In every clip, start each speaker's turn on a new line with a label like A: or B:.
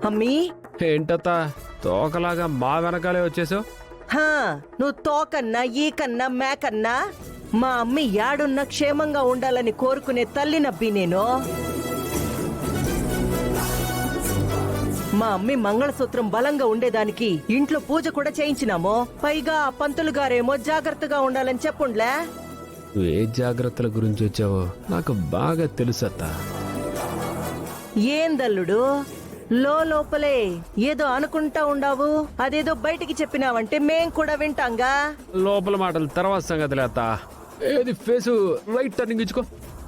A: అమ్మీ
B: ఏంటత్తా తోకలాగా మా వెనకాలే వచ్చేసావు?
A: హా, నువ్వు తోకన్నా ఈకన్నా మేకన్నా మా అమ్మి యాడున్న క్షేమంగా ఉండాలని కోరుకునే తల్లినబ్బి నేను. మా అమ్మి మంగళసూత్రం బలంగా ఉండేదానికి ఇంట్లో పూజ కూడా చేయించినామో. పైగా ఆ పంతులు గారేమో జాగ్రత్తగా ఉండాలని చెప్పుండ్లే.
B: నువ్వు ఏ జాగ్రత్తల గురించి వచ్చావో నాకు బాగా తెలుసత్తా.
A: ఏందల్లుడు లోపలే ఏదో అనుకుంటా ఉండావు, అదేదో బయటికి చెప్పినావంటే మేం కూడా వింటాంగా.
B: లోపల మాటలు తర్వాత సంగతిలే అత్తా. ఏది ఫేసు రైట్ టర్నింగ్ ఇచ్చుకో.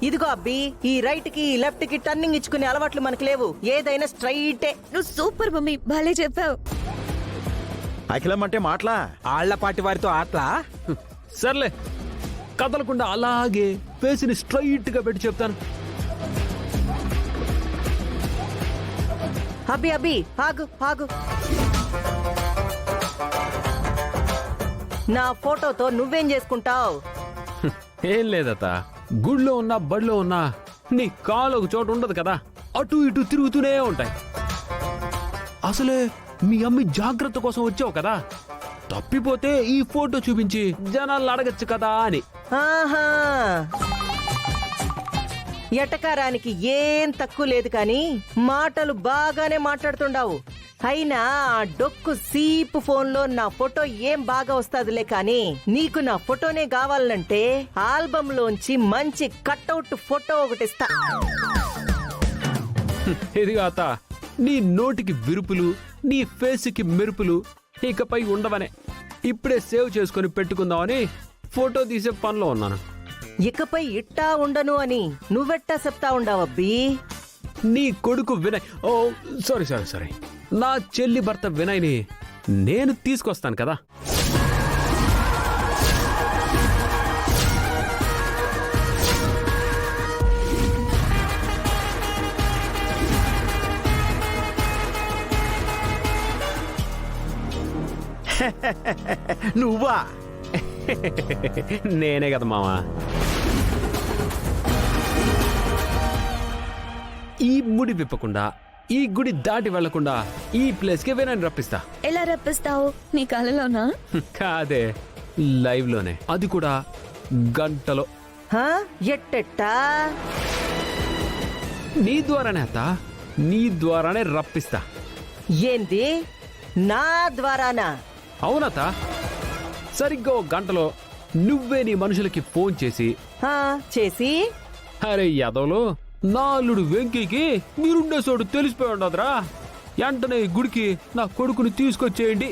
A: ఇదిగో అబ్బి, ఈ రైట్ కి లెఫ్ట్ కి టర్నింగ్ ఇచ్చుకునే అలవాట్లు మనకు లేవు. ఏదైనా స్ట్రైటే.
C: నువ్వు సూపర్ మమ్మీ, భలే చెప్పావు.
D: అఖిలం అంటే మాటలా,
E: ఆళ్లపాటి వారితో ఆటలా.
B: సర్లే, కదలకుండా అలాగే ఫేస్ని స్ట్రైట్ గా పెట్టి చెప్తాను.
A: అబ్బి అబ్బి ఆగు ఆగు. నా ఫోటోతో నువ్వేం చేసుకుంటావు?
B: ఏం లేదత్తా, గుడిలో ఉన్నా బడిలో ఉన్నా నీ కాలు ఒక చోట ఉండదు కదా, అటు ఇటు తిరుగుతూనే ఉంటాయి. అసలే మీ అమ్మి జాగ్రత్త కోసం వచ్చావు కదా, తప్పిపోతే ఈ ఫోటో చూపించి జనాలు అడగచ్చు కదా అని.
A: ఆహా, ఎటకారానికి ఏం తక్కువ లేదు కాని మాటలు బాగానే మాట్లాడుతుండావు. అయినా ఆ డొక్కు సీపు ఫోన్లో నా ఫోటో ఏం బాగా వస్తాదిలే కాని, నీకు నా ఫోటోనే కావాలంటే ఆల్బమ్ లోంచి మంచి కట్అవుట్ ఫోటో ఒకటిస్తా.
B: ఇదిగా అత్త, నీ నోటికి విరుపులు, నీ ఫేస్కి మెరుపులు ఇకపై ఉండవనే ఇప్పుడే సేవ్ చేసుకుని పెట్టుకుందామని ఫోటో తీసే పనిలో ఉన్నాను.
A: ఇకపై ఇట్టా ఉండను అని నువ్వెట్టా చెప్తా ఉండావబ్బీ?
B: నీ కొడుకు వినయ్, ఓ సారీ సారీ సారీ, నా చెల్లి భర్త వినయ్ని నేను తీసుకొస్తాను కదా.
D: నువ్వా?
B: నేనే కదా మావా. ఈ ముడి విప్పకుండా, ఈ గుడి దాటి వెళ్లకుండా ఈ ప్లేస్ కి వినయ్ రప్పిస్తా.
C: ఎలా రప్పిస్తావు? నీ కళలోనా?
B: కాదే, లైవ్ లోనే, అది కూడా గంటలో.
A: హా, ఎట్టెట్టా?
B: నీ ద్వారానే అత్త, నీ ద్వారానే రప్పిస్తా.
A: ఏంది? నా ద్వారానా?
B: అవునత, సరిగ్గా ఒక గంటలో నువ్వే నీ మనుషులకి ఫోన్ చేసి,
A: హా, చేసి
B: అరే యాదవ్లో నా అల్లుడు వెంకీకి మీరుండే చోటు తెలిసిపోయి ఉండదురా, వెంటనే ఈ గుడికి నా కొడుకుని తీసుకొచ్చేయండి